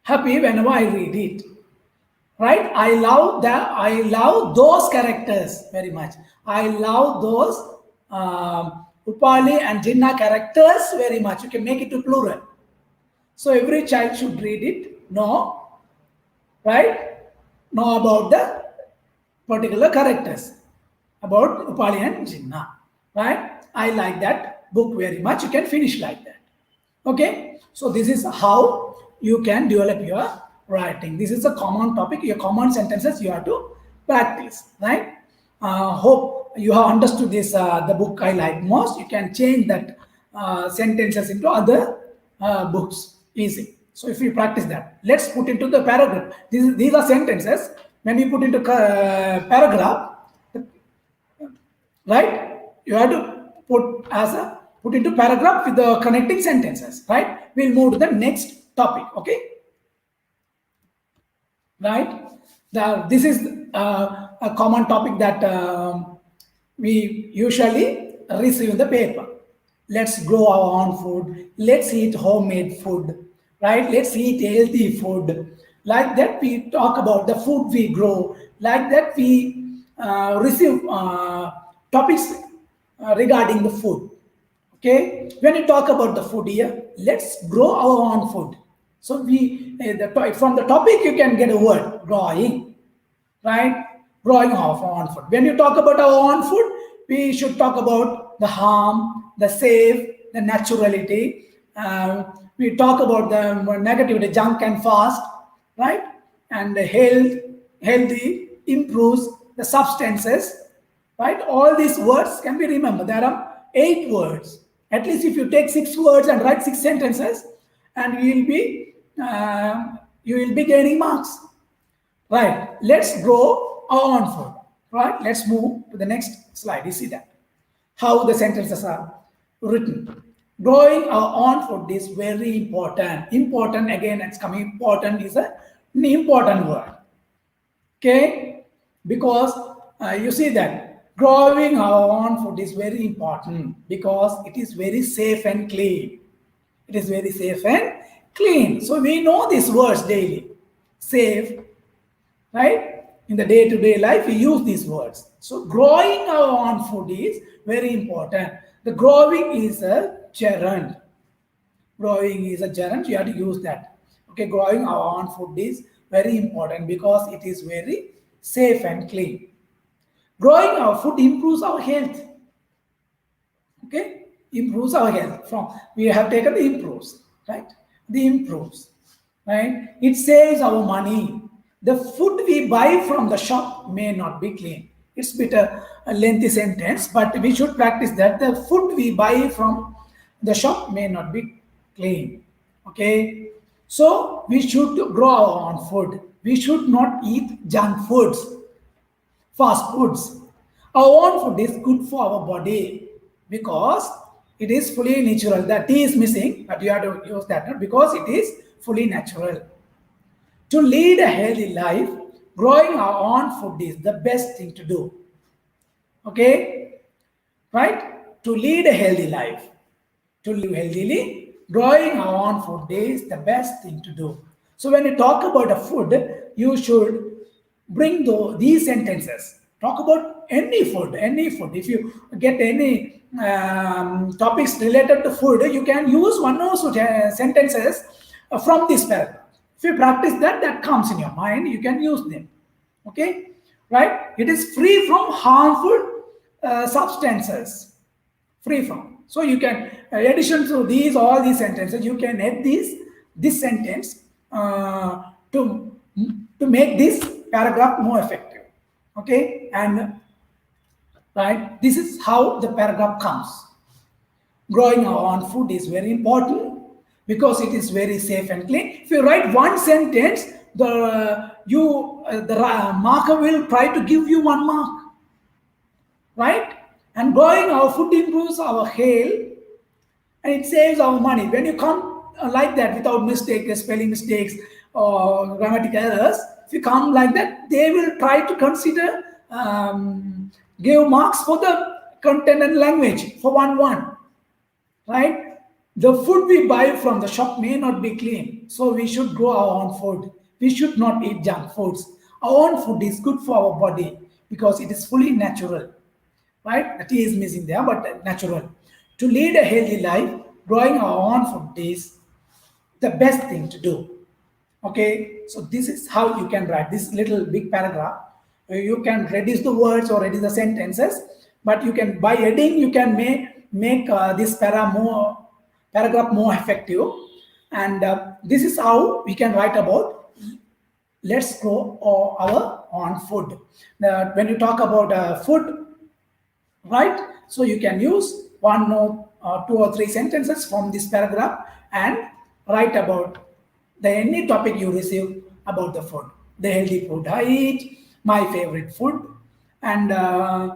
happy whenever I read it, right? I love those characters very much. I love those Upali and Jinnah characters very much. You can make it to plural. So every child should read it, right? Know about the particular characters, about Upali and Jinnah, right? I like that book very much. You can finish like that. Okay, so this is how you can develop your writing. This is a common topic. Your common sentences you have to practice, right? Hope you have understood this. The book I like most. You can change that sentences into other books. Easy. So if we practice that, let's put into the paragraph. These are sentences. When we put into paragraph, right? You have to put into paragraph with the connecting sentences, right? We'll move to the next topic. Okay, right? This is a common topic that we usually receive in the paper. Let's grow our own food. Let's eat homemade food, right? Let's eat healthy food. Like that, we talk about the food we grow. Like that, we receive topics regarding the food. Okay, when you talk about the food here, let's grow our own food. So from the topic you can get a word growing, right? Growing our own food. When you talk about our own food, we should talk about the harm, the safe, the naturality. We talk about the negativity, junk and fast, right? And the healthy, improves the substances, right? All these words can be remembered. There are 8 words. At least if you take 6 words and write 6 sentences, and you will be gaining marks. Right, let's grow our own food. Right, let's move to the next slide. You see that how the sentences are written. Growing our own food is very important. Important, again, it's coming. Important is an important word. Okay, because you see that growing our own food is very important because it is very safe and clean. It is very safe and clean. So we know these words daily. Safe, right? In the day-to-day life, we use these words. So growing our own food is very important. The growing is a gerund. Growing is a gerund. You have to use that. Okay, growing our own food is very important because it is very safe and clean. Growing our food improves our health. Okay, improves our health. From we have taken the improves, right? The improves, right? It saves our money. The food we buy from the shop may not be clean. It's a bit a lengthy sentence, but we should practice that. The food we buy from the shop may not be clean. Okay, so we should grow our own food. We should not eat junk foods, fast foods. Our own food is good for our body because it is fully natural. The T is missing, but you have to use that because it is fully natural. To lead a healthy life, growing our own food is the best thing to do. Okay? Right? To lead a healthy life, to live healthily, growing our own food is the best thing to do. So when you talk about a food, you should bring these sentences. Talk about any food, any food. If you get any topics related to food, you can use one or two sentences from this paragraph. If you practice that, that comes in your mind, you can use them. Okay, right? It is free from harmful substances. Free from. So you can, in addition to all these sentences, you can add this sentence to make this paragraph more effective. Okay, and right, this is how the paragraph comes. Growing our own food is very important because it is very safe and clean. If you write one sentence, the marker will try to give you 1 mark, right? And growing our food improves our health and it saves our money. When you come like that without mistakes, spelling mistakes or grammatical errors, if you come like that, they will try to consider give marks for the content and language for 1-1, right? The food we buy from the shop may not be clean, so we should grow our own food. We should not eat junk foods. Our own food is good for our body because it is fully natural, right? The T is missing there, but natural. To lead a healthy life, growing our own food is the best thing to do. Okay, so this is how you can write this little big paragraph. You can reduce the words or reduce the sentences, but you can, by adding, you can make this paragraph more effective. And this is how we can write about let's grow our own food. When you talk about food, right? So you can use 1 or 2 or 3 sentences from this paragraph and write about the any topic you receive about the food, the healthy food I eat, my favorite food, and uh,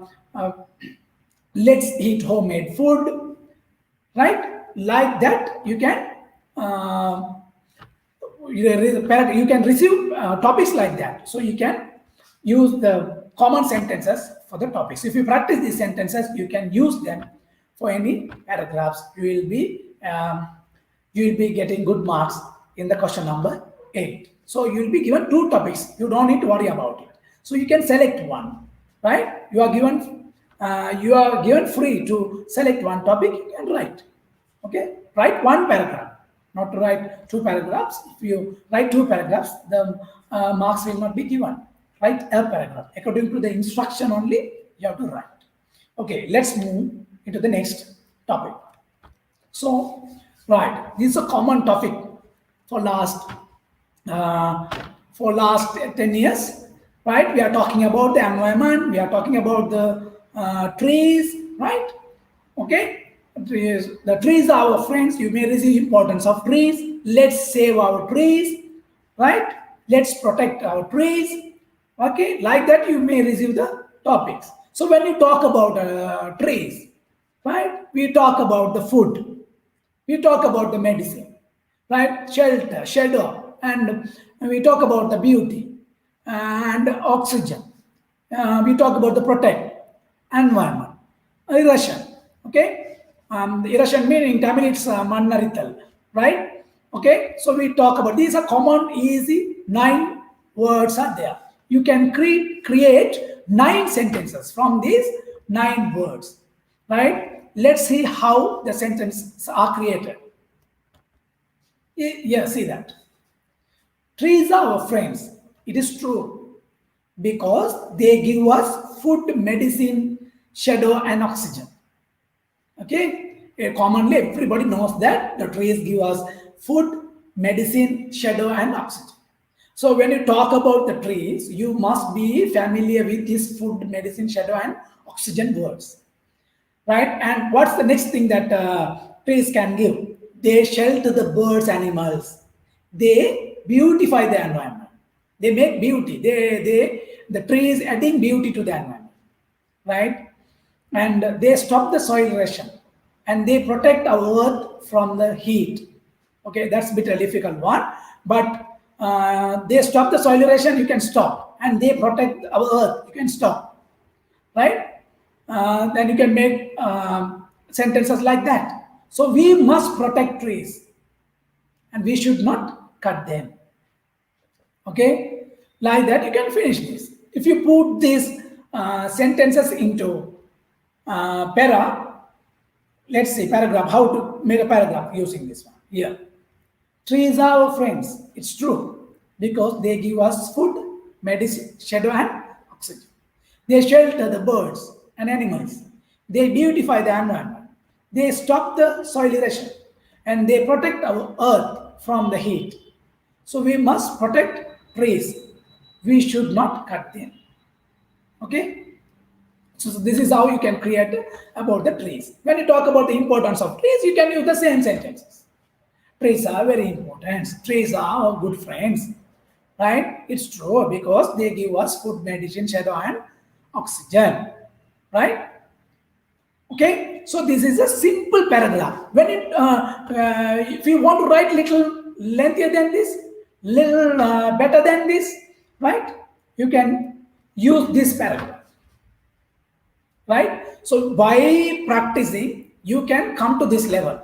let's eat homemade food, right? Like that, you can uh, you can receive topics like that. So you can use the common sentences for the topics. If you practice these sentences, you can use them for any paragraphs. You will be getting good marks in the question number 8. So you will be given two topics. You don't need to worry about it. So you can select one, right? You are given free to select one topic. You can write. Okay, write one paragraph, not to write two paragraphs. If you write two paragraphs, the marks will not be given. Write a paragraph according to the instruction only. You have to write. Okay, let's move into the next topic. So, right, this is a common topic for last uh, 10 years, right? We are talking about the environment. We are talking about the trees, right? Okay, the trees are our friends. You may receive importance of trees. Let's save our trees, right? Let's protect our trees. Okay, like that you may receive the topics. So when you talk about trees, right? We talk about the food, we talk about the medicine, right? Shelter, shadow, and we talk about the beauty and oxygen. We talk about the protect, environment, erosion. Okay, the erosion meaning Tamil it's mannarital, right? Okay, so we talk about these are common, easy 9 words are there. You can create 9 sentences from these 9 words, right? Let's see how the sentences are created. Yeah, see that. Trees are our friends. It is true because they give us food, medicine, shadow, and oxygen. Okay, commonly everybody knows that the trees give us food, medicine, shadow, and oxygen. So when you talk about the trees, you must be familiar with these food, medicine, shadow, and oxygen words, right? And what's the next thing that trees can give? They shelter the birds, animals. They beautify the environment. They make beauty. The trees adding beauty to the environment, right? And they stop the soil erosion, and they protect our earth from the heat. Okay, that's a bit a difficult one, but they stop the soil erosion. You can stop, and they protect our earth. You can stop, right? Then you can make sentences like that. So we must protect trees, and we should not cut them. Okay, like that you can finish this. If you put these sentences into para, let's see paragraph, how to make a paragraph using this one here. Trees are our friends. It's true because they give us food, medicine, shadow, and oxygen. They shelter the birds and animals. They beautify the environment. They stop the soil erosion, and they protect our earth from the heat. So we must protect trees. We should not cut them. Okay. So this is how you can create about the trees. When you talk about the importance of trees, you can use the same sentences. Trees are very important. Trees are our good friends, right? It's true because they give us food, medicine, shadow, and oxygen, right? Okay. So this is a simple paragraph. If you want to write little lengthier than this, little better than this, right? You can use this paragraph, right? So by practicing, you can come to this level.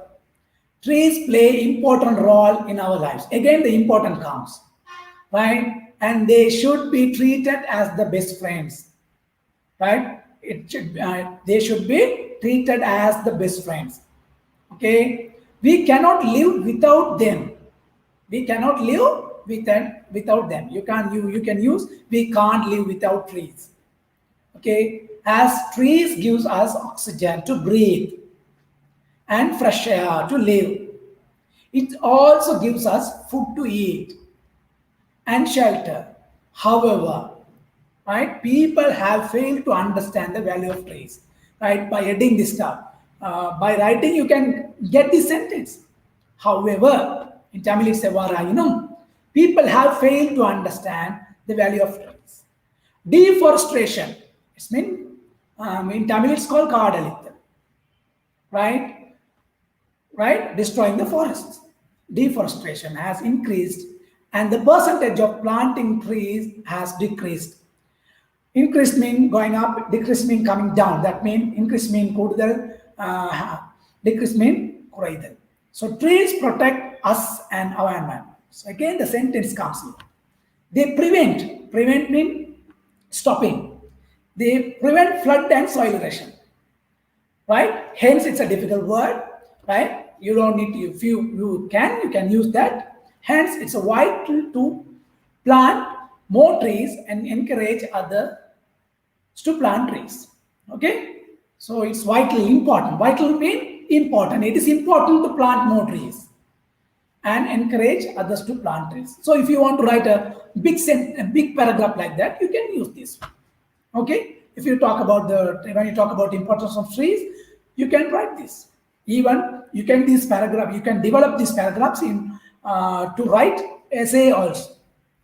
Trees play important role in our lives. Again, the important comes, right? And they should be treated as the best friends, right? They should be treated as the best friends. Okay, we cannot live without them. We cannot live without them. You can use we can't live without trees. Okay, as trees gives us oxygen to breathe and fresh air to live. It also gives us food to eat and shelter. However, right, people have failed to understand the value of trees. Right, by adding this stuff, by writing, you can get this sentence. However, In Tamil, it's Varayinum. People have failed to understand the value of trees. Deforestation. It's mean in Tamil it's called Kadalitha. Right? Right? Destroying the forests. Deforestation has increased and the percentage of planting trees has decreased. Increase mean going up, decrease mean coming down. That mean increase mean kududal, decrease mean kuraidal. So trees protect us and our environment. So again the sentence comes here. They prevent mean stopping. They prevent flood and soil erosion. Right? Hence it's a difficult word. Right? You don't need to, if you can use that. Hence it's a vital to plant more trees and encourage others to plant trees. Okay, so it's vitally important. Vital mean important. It is important to plant more trees and encourage others to plant trees. So if you want to write a big paragraph like that, you can use this. Okay, if you talk about when you talk about the importance of trees, you can write this. Even you can develop these paragraphs in to write essay also.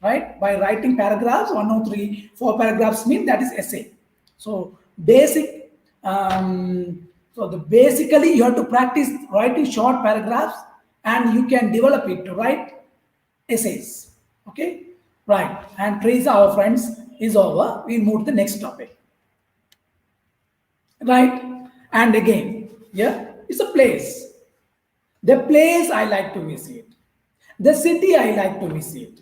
Right, by writing paragraphs, 1 or 3, 4 paragraphs mean that is essay. So basically you have to practice writing short paragraphs and you can develop it to write essays. Okay, right. And trees, our friends, is over. We move to the next topic. Right, and again, yeah, it's a place. The place I like to visit. The city I like to visit.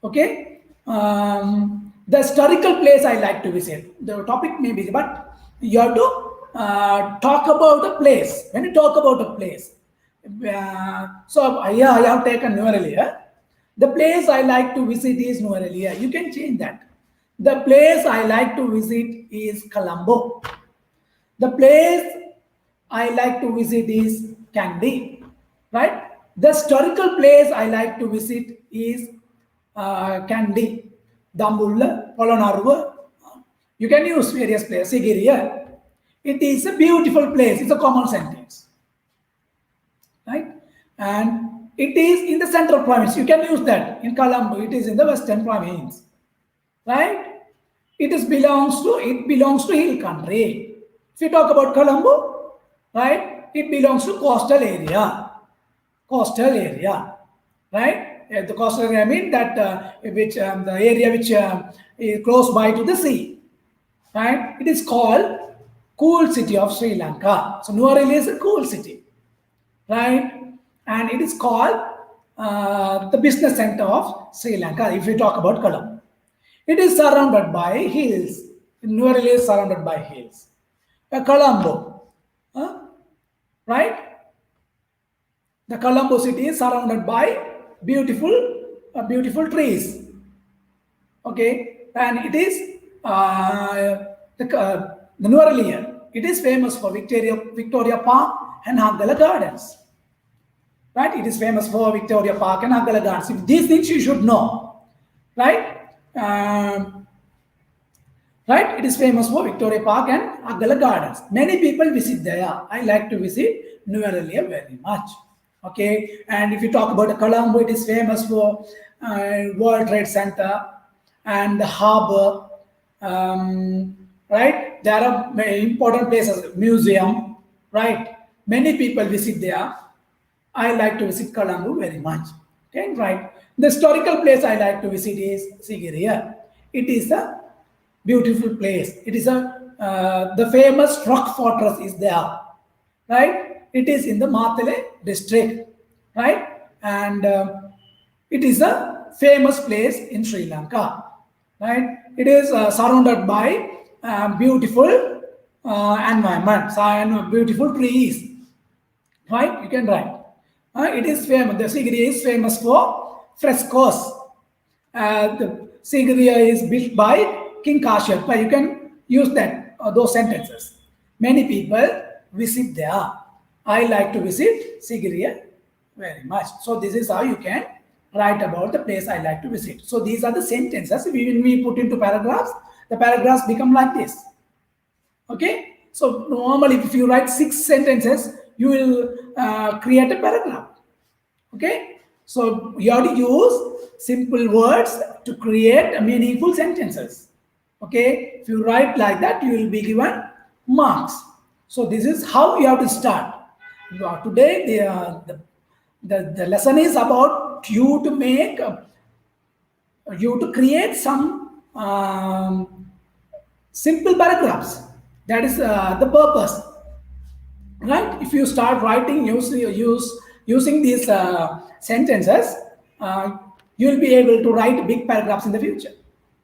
Okay, the historical place I like to visit. The topic may be, but you have to talk about a place. When you talk about a place, so yeah, I have taken Nuerelia. The place I like to visit is Nuerelia. You can change that. The place I like to visit is Colombo. The place I like to visit is Kandy. Right? The historical place I like to visit is Kandy, Dambulla, Polonnaruwa. You can use various places. Sigiriya. It is a beautiful place. It's a common sentence. Right? And it is in the central province. You can use that. In Colombo, it is in the western province. Right? It belongs to hill country. If you talk about Colombo, right? It belongs to coastal area. Coastal area. Right? The coastal area, I mean that the area which is close by to the sea, right? It is called cool city of Sri Lanka. So Nuwara is a cool city, right? And it is called the business center of Sri Lanka. If you talk about Colombo, it is surrounded by hills. Nuwara is surrounded by hills. Colombo, right? The Colombo city is surrounded by beautiful trees. Okay, and it is the Nuwara. It is famous for Victoria Park and Hagala Gardens. Right, it is famous for Victoria Park and Hagala Gardens. These things you should know. Right, right. It is famous for Victoria Park and Hagala Gardens. Many people visit there. I like to visit Nuwara very much. Okay, and if you talk about Colombo, it is famous for World Trade Center and the harbor. Right, there are important places, museum. Right, many people visit there. I like to visit Colombo very much. Okay, right. The historical place I like to visit is Sigiriya. It is a beautiful place. It is the famous rock fortress is there. Right. It is in the Matale district, right? And it is a famous place in Sri Lanka, right? It is surrounded by beautiful environment and beautiful trees, right? You can write. It is famous. The Sigiriya is famous for frescoes. The Sigiriya is built by King Kashyapa. You can use that those sentences. Many people visit there. I like to visit Sigiriya very much. So this is how you can write about the place I like to visit. So these are the sentences. When we put into paragraphs, the paragraphs become like this. Okay. So normally if you write 6 sentences, you will create a paragraph. Okay. So you have to use simple words to create meaningful sentences. Okay, if you write like that, you will be given marks. So this is how you have to start. Today, the lesson is about you to make, you to create some simple paragraphs. That is the purpose, right? If you start writing using these sentences, you will be able to write big paragraphs in the future,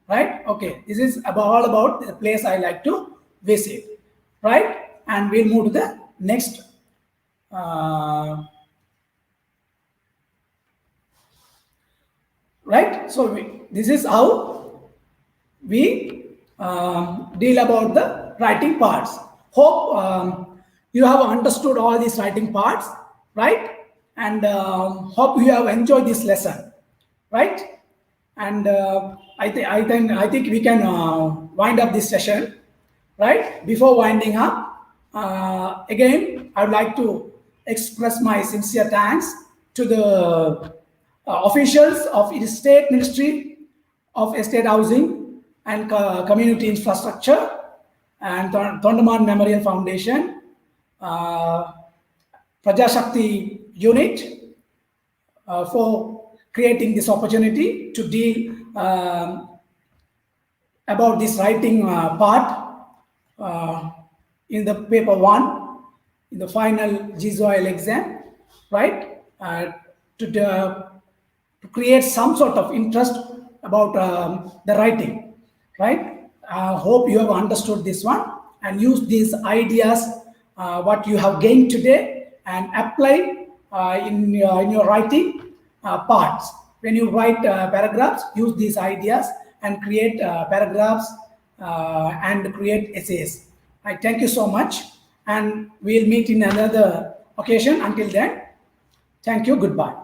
right? Okay, this is all about the place I like to visit, right? And we'll move to the next. Right, so this is how we deal about the writing parts. Hope you have understood all these writing parts, right? And hope you have enjoyed this lesson, right? And I think we can wind up this session, right? Before winding up, again, I would like to express my sincere thanks to the officials of the State Ministry of Estate Housing and Community Infrastructure and Chandramohan Memorial Foundation, Prajashakti Unit, for creating this opportunity to deal about this writing part in the paper 1 in the final G.C.E.O exam, right? To create some sort of interest about the writing, right? I hope you have understood this one and use these ideas, what you have gained today, and apply in your writing parts. When you write paragraphs, use these ideas and create paragraphs and create essays. I thank you so much, and we'll meet in another occasion. Until then, thank you. Goodbye.